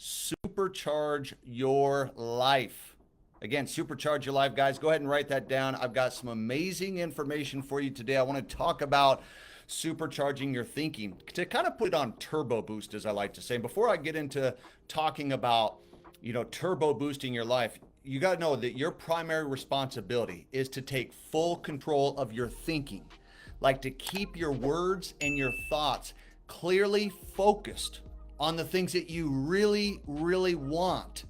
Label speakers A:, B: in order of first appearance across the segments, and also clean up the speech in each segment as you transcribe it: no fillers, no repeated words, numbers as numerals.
A: supercharge your life. Again, supercharge your life, guys. Go ahead and write that down. I've got some amazing information for you today. I want to talk about supercharging your thinking to kind of put it on turbo boost, as I like to say. Before I get into talking about, turbo boosting your life, you got to know that your primary responsibility is to take full control of your thinking, like to keep your words and your thoughts clearly focused on the things that you really, really want.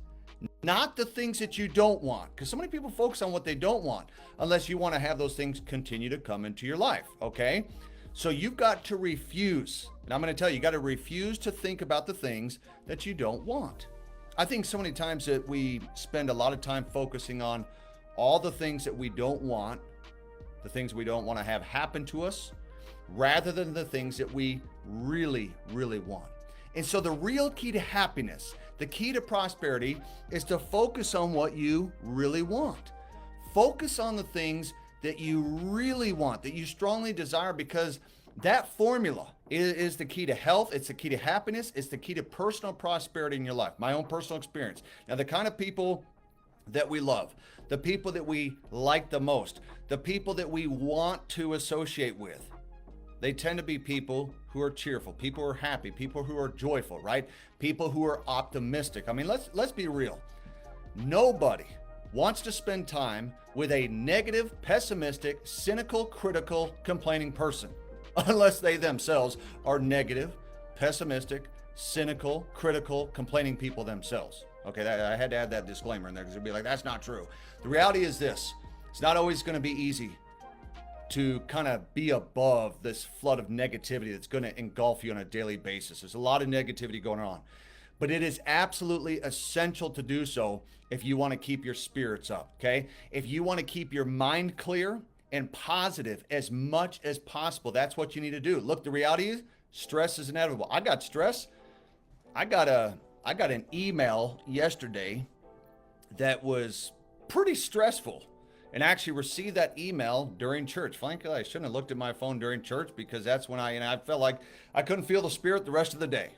A: Not the things that you don't want, because so many people focus on what they don't want, unless you want to have those things continue to come into your life, okay? So you've got to refuse, and I'm going to tell you, you got to refuse to think about the things that you don't want. I think so many times that we spend a lot of time focusing on all the things that we don't want, the things we don't want to have happen to us, rather than the things that we really, really want. And so the real key to happiness, the key to prosperity, is to focus on what you really want. Focus on the things that you really want, that you strongly desire, because that formula is the key to health. It's the key to happiness. It's the key to personal prosperity in your life. My own personal experience. Now, the kind of people that we love, the people that we like the most, the people that we want to associate with, they tend to be people who are cheerful, people who are happy, people who are joyful, right? People who are optimistic. I mean, let's be real. Nobody wants to spend time with a negative, pessimistic, cynical, critical, complaining person, unless they themselves are negative, pessimistic, cynical, critical, complaining people themselves. Okay, I had to add that disclaimer in there because it'd be like, that's not true. The reality is this: it's not always going to be easy to kind of be above this flood of negativity that's going to engulf you on a daily basis. There's a lot of negativity going on, but it is absolutely essential to do so if you want to keep your spirits up, okay? If you want to keep your mind clear and positive as much as possible, that's what you need to do. Look, the reality is stress is inevitable. I got stress. I got an email yesterday that was pretty stressful, and actually received that email during church. Frankly, I shouldn't have looked at my phone during church, because that's when I felt like I couldn't feel the Spirit the rest of the day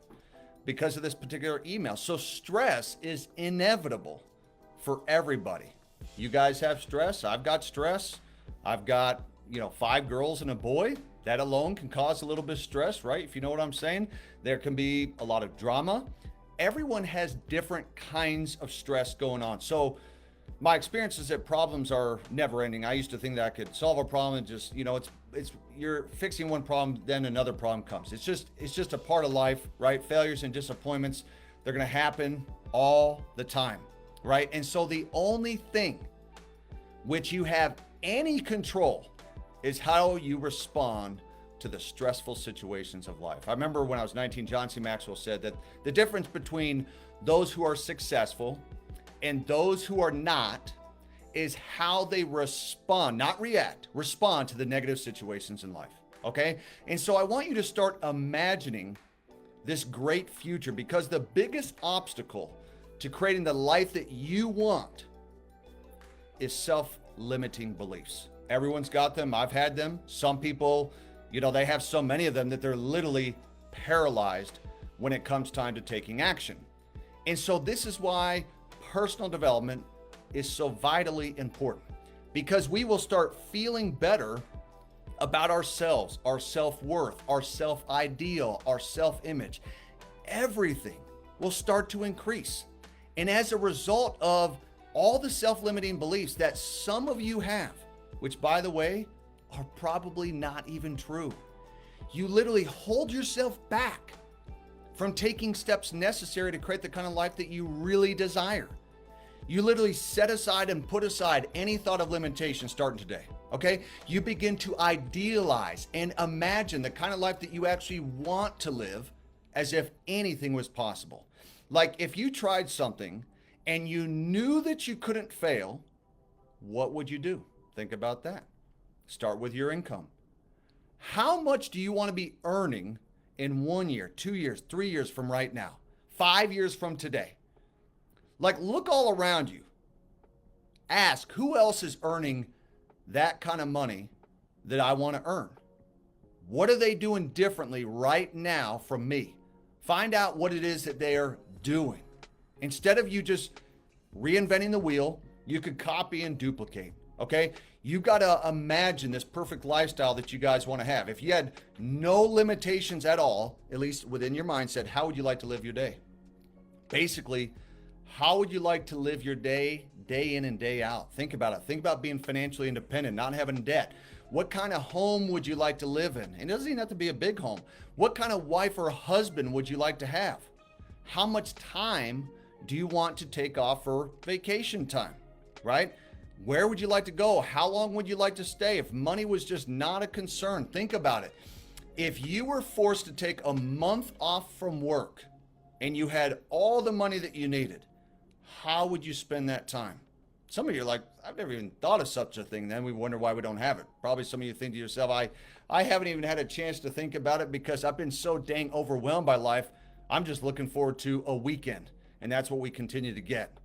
A: because of this particular email. So stress is inevitable for everybody. You guys have stress. I've got stress. I've got, 5 girls and a boy. That alone can cause a little bit of stress, right? If you know what I'm saying. There can be a lot of drama. Everyone has different kinds of stress going on. So my experience is that problems are never ending. I used to think that I could solve a problem and just, it's you're fixing one problem, then another problem comes. It's just a part of life, right? Failures and disappointments, they're going to happen all the time, right? And so the only thing which you have any control is how you respond to the stressful situations of life. I remember when I was 19, John C. Maxwell said that the difference between those who are successful and those who are not is how they respond, not react, respond to the negative situations in life, okay? And so I want you to start imagining this great future, because the biggest obstacle to creating the life that you want is self-limiting beliefs. Everyone's got them. I've had them. Some people, they have so many of them that they're literally paralyzed when it comes time to taking action. And so this is why personal development is so vitally important, because we will start feeling better about ourselves, our self-worth, our self-ideal, our self-image. Everything will start to increase. And as a result of all the self-limiting beliefs that some of you have, which by the way, are probably not even true, you literally hold yourself back from taking steps necessary to create the kind of life that you really desire. You literally set aside and put aside any thought of limitation starting today, okay? You begin to idealize and imagine the kind of life that you actually want to live, as if anything was possible. Like if you tried something and you knew that you couldn't fail, what would you do? Think about that. Start with your income. How much do you want to be earning in 1 year, 2 years, 3 years from right now, 5 years from today? Like, look all around you. Ask, who else is earning that kind of money that I want to earn? What are they doing differently right now from me? Find out what it is that they are doing. Instead of you just reinventing the wheel, you could copy and duplicate, okay? You got to imagine this perfect lifestyle that you guys want to have. If you had no limitations at all, at least within your mindset, how would you like to live your day? Basically, how would you like to live your day, day in and day out? Think about it. Think about being financially independent, not having debt. What kind of home would you like to live in? It doesn't even have to be a big home. What kind of wife or husband would you like to have? How much time do you want to take off for vacation time, right? Where would you like to go? How long would you like to stay? If money was just not a concern, think about it. If you were forced to take a month off from work and you had all the money that you needed, how would you spend that time? Some of you are like, I've never even thought of such a thing. Then we wonder why we don't have it. Probably some of you think to yourself, I haven't even had a chance to think about it because I've been so dang overwhelmed by life. I'm just looking forward to a weekend. And that's what we continue to get.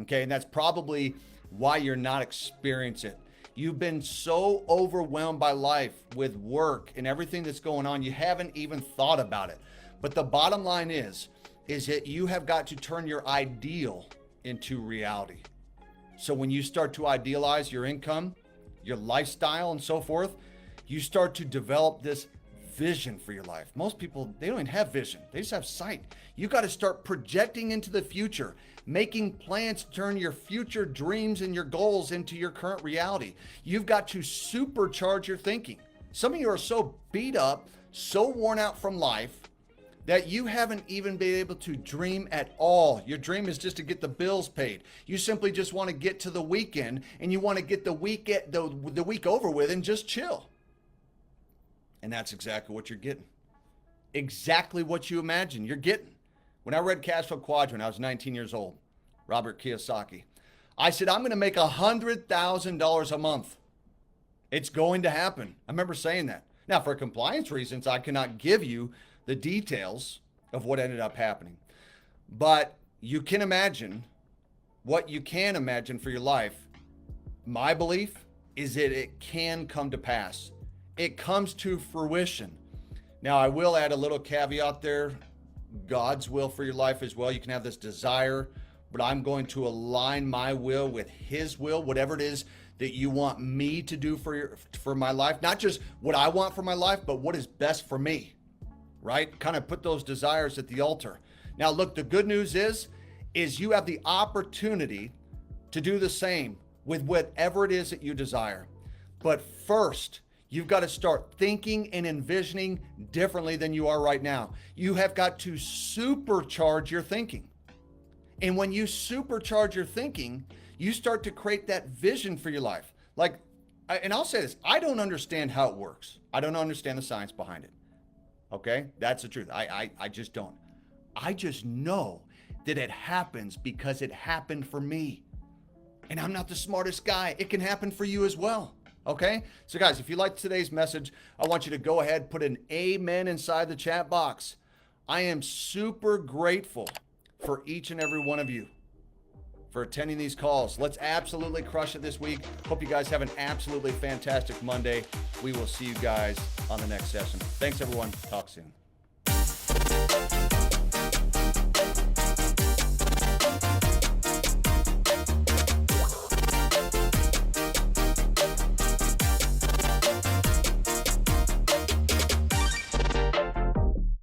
A: Okay. And that's probably why you're not experiencing it. You've been so overwhelmed by life with work and everything that's going on, you haven't even thought about it. But the bottom line is that you have got to turn your ideal into reality. So when you start to idealize your income, your lifestyle, and so forth, you start to develop this vision for your life. Most people, they don't even have vision. They just have sight. You got to start projecting into the future, making plans to turn your future dreams and your goals into your current reality. You've got to supercharge your thinking. Some of you are so beat up, so worn out from life that you haven't even been able to dream at all. Your dream is just to get the bills paid. You simply just want to get to the weekend and you want to get the week over with and just chill. And that's exactly what you're getting. Exactly what you imagine you're getting. When I read Cash Flow Quadrant, I was 19 years old, Robert Kiyosaki. I said, I'm going to make $100,000 a month. It's going to happen. I remember saying that. Now, for compliance reasons, I cannot give you the details of what ended up happening. But you can imagine what you can imagine for your life. My belief is that it can come to pass. It comes to fruition. Now, I will add a little caveat there. God's will for your life as well. You can have this desire, but I'm going to align my will with His will, whatever it is that you want me to do for my life. Not just what I want for my life, but what is best for me, right? Kind of put those desires at the altar. Now, look, the good news is you have the opportunity to do the same with whatever it is that you desire. But first, you've got to start thinking and envisioning differently than you are right now. You have got to supercharge your thinking. And when you supercharge your thinking, you start to create that vision for your life. And I'll say this, I don't understand how it works. I don't understand the science behind it. Okay? That's the truth. I just don't. I just know that it happens because it happened for me. And I'm not the smartest guy. It can happen for you as well. Okay? So guys, if you liked today's message, I want you to go ahead, put an amen inside the chat box. I am super grateful for each and every one of you for attending these calls. Let's absolutely crush it this week. Hope you guys have an absolutely fantastic Monday. We will see you guys on the next session. Thanks everyone. Talk soon.